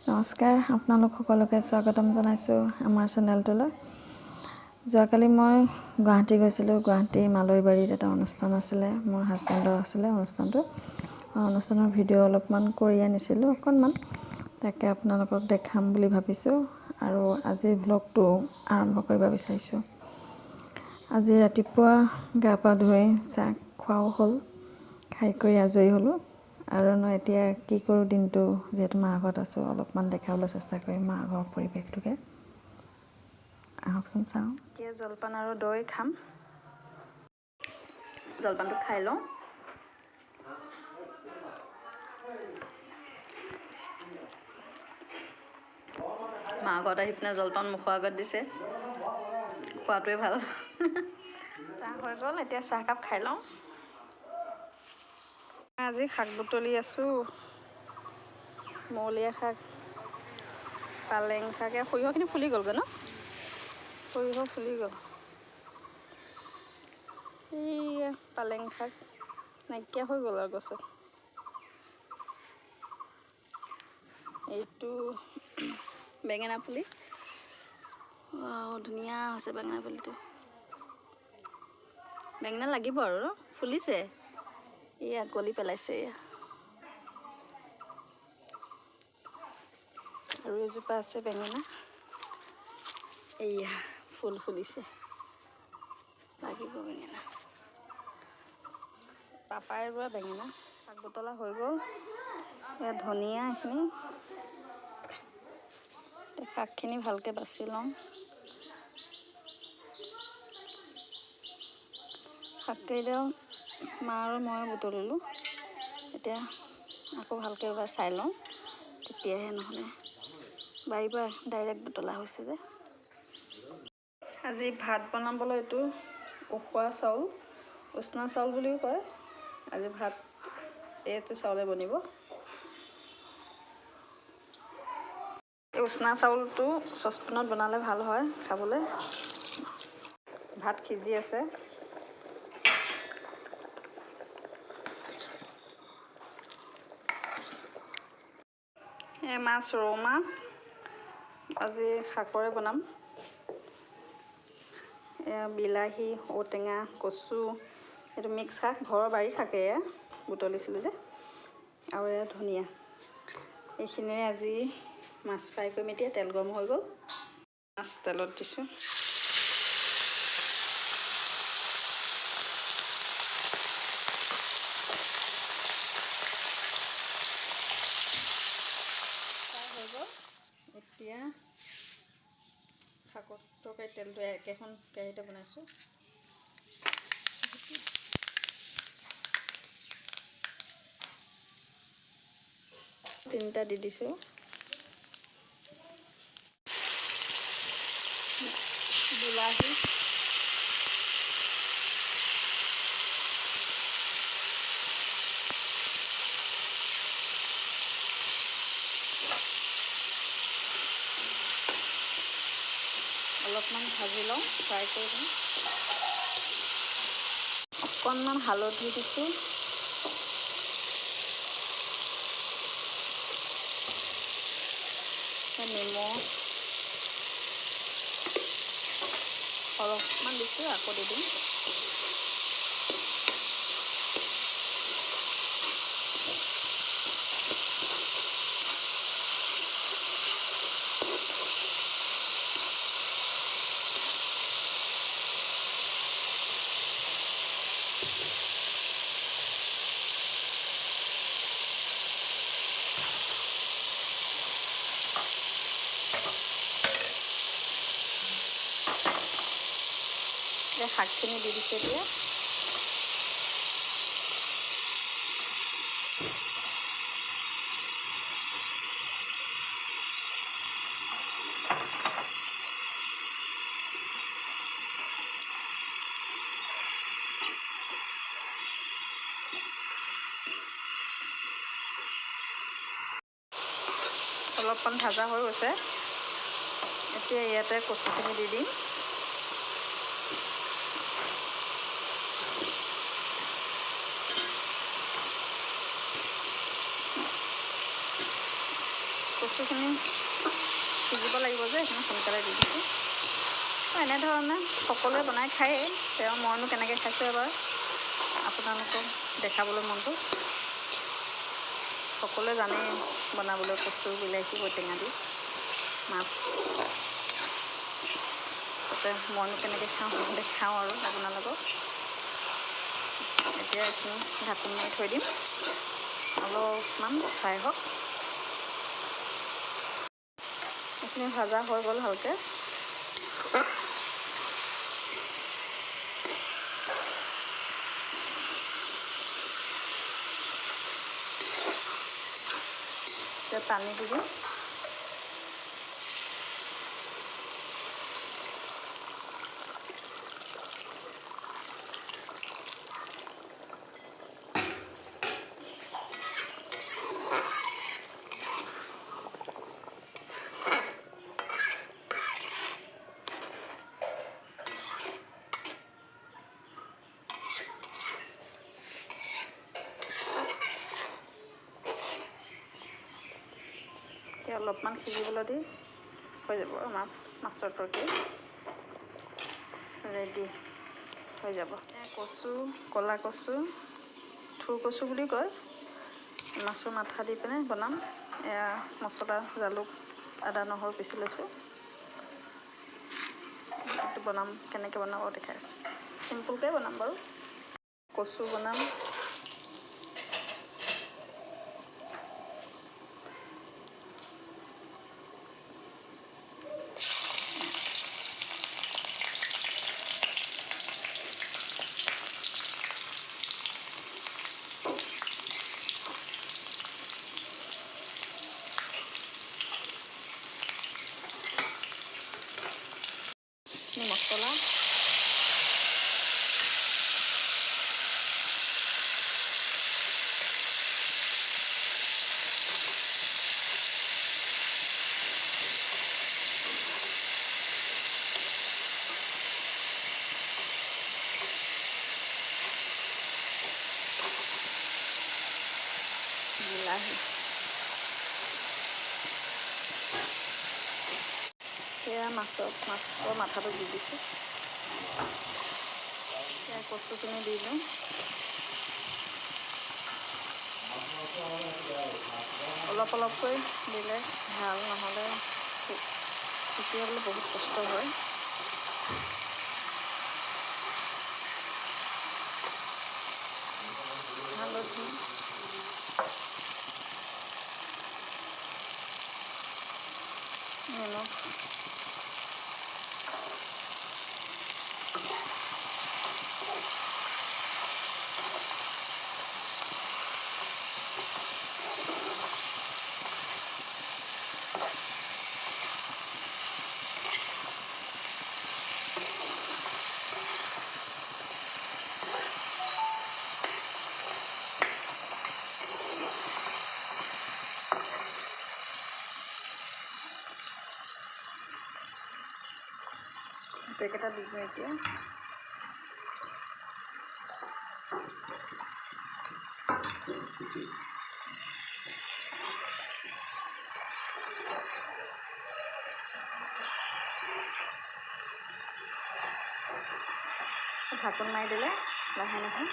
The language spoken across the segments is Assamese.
নমস্কাৰ, আপোনালোক সকলোকে স্বাগতম জনাইছোঁ আমাৰ চেনেলটোলৈ। যোৱাকালি মই গুৱাহাটী গৈছিলোঁ। গুৱাহাটীৰ মালৈবাৰীত এটা অনুষ্ঠান আছিলে, মোৰ হাজবেণ্ডৰ আছিলে অনুষ্ঠানটো। অনুষ্ঠানৰ ভিডিঅ' অলপমান কৰি আনিছিলোঁ অকণমান, তাকে আপোনালোকক দেখাম বুলি ভাবিছোঁ আৰু আজিৰ ব্লগটো আৰম্ভ কৰিব বিচাৰিছোঁ। আজি ৰাতিপুৱা গা পা ধুই চাহ খোৱাও হ'ল, খাই কৰি আজৰি হ'লোঁ আৰু এতিয়া কি কৰোঁ, দিনটো যিহেতু মাৰ ঘৰত আছোঁ অলপমান দেখাবলৈ চেষ্টা কৰিম মাৰ ঘৰৰ পৰিৱেশটোকে। আহকচোন চাওঁ। এতিয়া জলপান আৰু দৈ খাম। জলপানটো খাই লওঁ। মাৰ ঘৰত আহি পিনে জলপান মুখৰ আগত দিছে, খোৱাটোৱে ভাল। চাহ হৈ গ'ল, এতিয়া চাহকাপ খাই লওঁ। আজি শাক বুটলি আছোঁ। মৌলীয়া শাক, পালেং শাক, সৰিয়হখিনি ফুলি গ'লগৈ ন? সৰিয়হ ফুলি গ'ল। এই পালেং শাক নাইকিয়া হৈ গ'ল আৰু গছত। এইটো বেঙেনা পুলি, ধুনীয়া হৈছে বেঙেনা পুলিটো। বেঙেনা লাগিব আৰু ফুলিছে, এয়া কলি পেলাইছে এয়া। আৰু এজোপা আছে বেঙেনা, এয়া ফুল ফুলিছে, লাগিব বেঙেনা। পাপাই ৰোৱা বেঙেনা। শাক বুটলা হৈ গ'ল। এয়া ধনিয়া, এইখিনি শাকখিনি ভালকৈ বাছি লওঁ। শাককেইডাল মা আৰু মই বুটলিলোঁ। এতিয়া আকৌ ভালকৈ এবাৰ চাই লওঁ, তেতিয়াহে, নহ'লে বাৰীৰ পৰা ডাইৰেক্ট বুটলা হৈছে যে। আজি ভাত বনাবলৈ এইটো উখোৱা চাউল, উচনা চাউল বুলিও কয়। আজি ভাত এইটো চাউলে বনিব। এই উচনা চাউলটো চচপেনত বনালে ভাল হয় খাবলৈ। ভাত সিজি আছে। মাছ, ৰৌ মাছ, আজি শাকৰে বনাম। বিলাহী, ঔটেঙা, কচু, এইটো মিক্স শাক, ঘৰৰ বাৰীৰ শাকে এয়া, বুটলিছিলোঁ যে। আৰু এয়া ধনিয়া। এইখিনিৰে আজি মাছ ফ্ৰাই কৰিম। এতিয়া তেল গৰম হৈ গ'ল, মাছ তেলত দিছোঁ। হৈ গ'ল। এতিয়া শাকৰ তৰকাৰী তেলটো একেখন কেৰাহীতে বনাইছোঁ। তিনিটা দি দিছোঁ। বিলাহী, অলপমান ভাজি লওঁ, ফ্ৰাই কৰি দিওঁ। অকণমান হালধি দিছোঁ। নিমখ অলপমান দিছোঁ, আকৌ দি দিম। শাকখিনি দি দিছোঁ এতিয়া। অলপমান ভাজা হৈ গৈছে। এতিয়া ইয়াতে কচুখিনি দি দিম। কচুখিনি সিজিব লাগিব যে সেইখিনি সোনকালে দি দিছোঁ। এনেধৰণে সকলোৱে বনাই খায়েই, তেওঁ মইনো কেনেকৈ খাইছোঁ এবাৰ আপোনালোকক দেখাবলৈ মনটো। সকলোৱে জানেই বনাবলৈ কচু, বিলাহী, ঔটেঙা দি মাছ। তাতে মইনো কেনেকৈ খাওঁ দেখাওঁ আৰু আপোনালোকক। এতিয়া এইখিনি ঢাকোন মাৰি থৈ দিম, অলপমান ফ্ৰাই হওক। এইখিনি ভাজা হৈ গ'ল ভালকৈ। এতিয়া পানী দি দিম। এতিয়া অলপমান সিজিবলৈ দি হৈ যাব আমাৰ মাছৰ তৰকাৰী ৰেডি হৈ যাব। কচু, ক'লা কচু, থুৰ কচু বুলি কয়, মাছৰ মাথা দি পিনে বনাম। এয়া মছলা, জালুক, আদা, নহৰু পিচি লৈছোঁ। এইটো বনাম, কেনেকৈ বনাব দেখাই আছোঁ। চিম্পুলকৈ বনাম বাৰু। কচু বনাম, মছলা, বিলাহী, এয়া মাছৰ মাথাটো দি দিছোঁ। এতিয়া কচুখিনি দি দিওঁ। অলপ অলপকৈ দিলে ভাল, নহ'লে সিজিবলৈ বহুত কষ্ট হয়। হালধি, নিমখ, পেকেটা দি দিওঁ এতিয়া। ঢাকোন মাৰি দিলে লাহে লাহে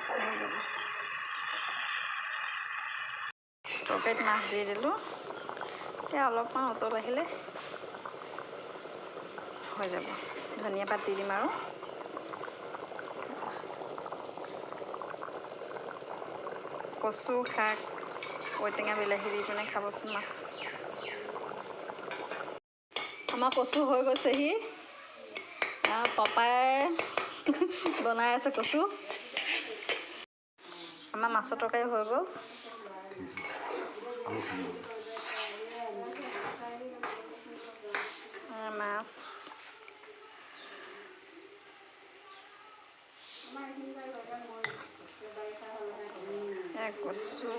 হৈ যাব। তৰকাৰীত মাছ দি দিলোঁ। এতিয়া অলপমান উতল আহিলে হৈ যাব। ধনিয়া পাত দি দিম আৰু। কচু শাক, ঔটেঙা, বিলাহী দি পিনে খাবচোন মাছ। আমাৰ কচু হৈ গৈছেহি। পাপাই বনাই আছে কচু। আমাৰ মাছৰ তৰকাৰী হৈ গ'ল। মাছ, কচু,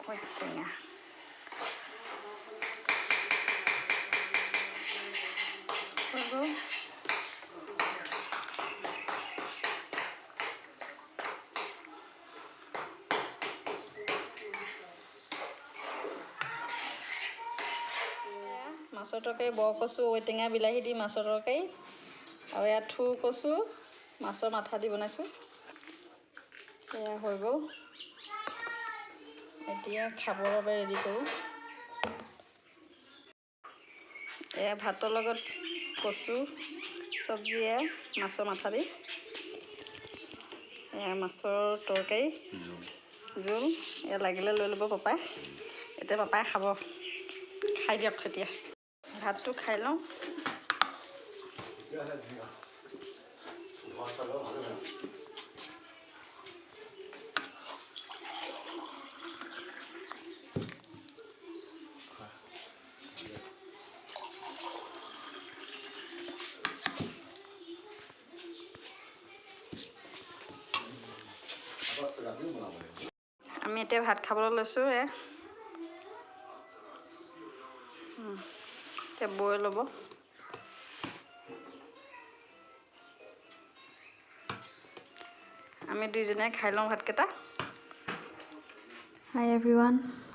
ঔটেঙা, হৈ গ'ল। মাছৰ তৰকাৰী বৰকচু ঔটেঙা বিলাহী দি মাছৰ তৰকাৰী আৰু ইয়াত থুৰ কচু মাছৰ মাথা দি বনাইছোঁ। এয়া হৈ গ'ল। এতিয়া খাবৰ বাবে ৰেডি কৰোঁ। এয়া ভাতৰ লগত কচু চব্জি, মাছৰ মাথা দি এয়া মাছৰ তৰকাৰী জোল। এয়া লাগিলে লৈ ল'ব পাপাই। এতিয়া পাপাই খাব। খাই দিয়ক এতিয়া। ভাতটো খাই লওঁ। আমি এতিয়া ভাত খাবলৈ লৈছোঁ। এতিয়া বৈ ল'ব। আমি দুইজনে খাই লওঁ ভাতকেইটা। হাই এভৰিৱান,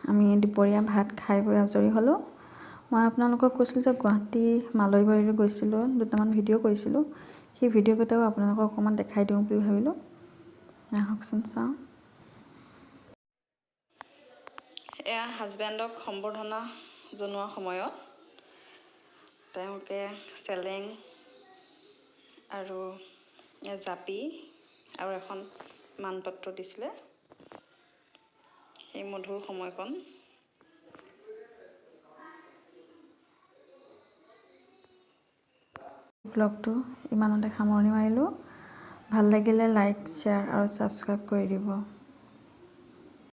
আমি দুপৰীয়া ভাত খাই বৈ আজৰি হ'লোঁ। মই আপোনালোকক কৈছিলোঁ যে গুৱাহাটী মালৈবাৰীলৈ গৈছিলোঁ, দুটামান ভিডিঅ' কৰিছিলোঁ। সেই ভিডিঅ'কেইটাও আপোনালোকক অকণমান দেখাই দিওঁ বুলি ভাবিলোঁ। আহকচোন চাওঁ। এয়া হাজবেণ্ডক সম্বৰ্ধনা জনোৱাৰ সময়ত তেওঁলোকে চেলেং আৰু জাপি আৰু এখন মানপত্ৰ দিছিলে। সেই মধুৰ সময়কণ ব্লগটো ইমানতে সামৰণি মাৰিলোঁ। ভাল লাগিলে লাইক, শ্বেয়াৰ আৰু ছাবস্ক্ৰাইব কৰি দিব।